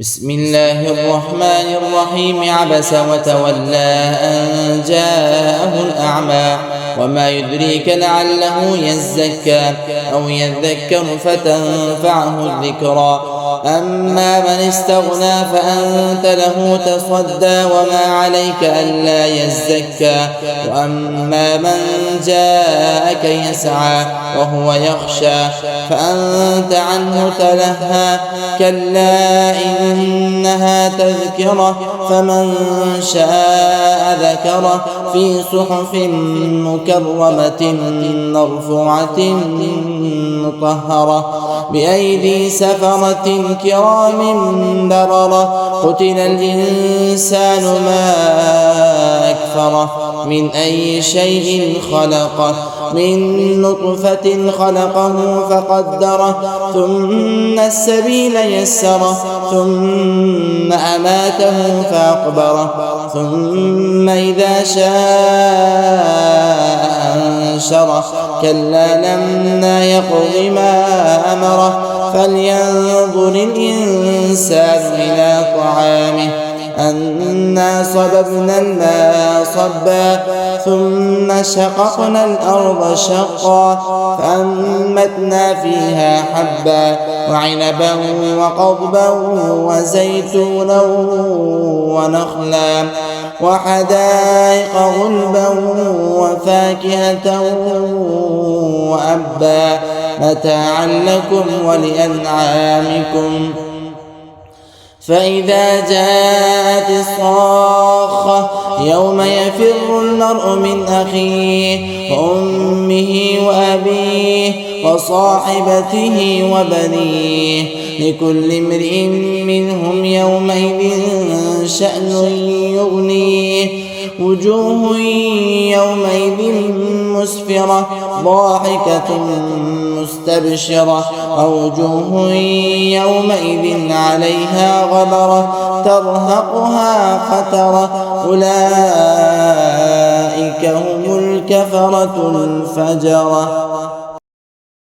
بسم الله الرحمن الرحيم. عبس وتولى أن جاءه الأعمى وما يدريك لعله يزكى أو يذكر فتنفعه الذكرى. أما من استغنى فأنت له تصدى وما عليك ألا يزكى. وأما من جاءك يسعى وهو يخشى فأنت عنه تلهى. كلا إنها تذكرة فمن شاء ذكره في صحف مكرمة مرفوعة مطهرة بأيدي سفرة كرام بررة. قتل الإنسان ما أكفره من أي شيء خلقه من نطفة خلقه فقدره ثم السبيل يسره ثم أماته فأقبره ثم إذا شاء أنشره. كلا لما يقض ما أمره فلينظر الإنسان إلى طعامه أنا صببنا الماء صبا ثم شققنا الأرض شقا فأنبتنا فيها حبا وعنبا وقضبا وزيتونا ونخلا وحدائق غلبا وفاكهة وأبا متاعا لكم ولأنعامكم. فإذا جاءت الصاخة يوم يفر المرء من أخيه وأمه وأبيه وصاحبته وبنيه لكل امرئ منهم يومئذ شأن يغنيه. وجوه يومئذ مسفرة ضاحكة مستبشرة ووجوه يومئذ عليها غبرة ترهقها قترة أولئك هم الكفرة الفجرة.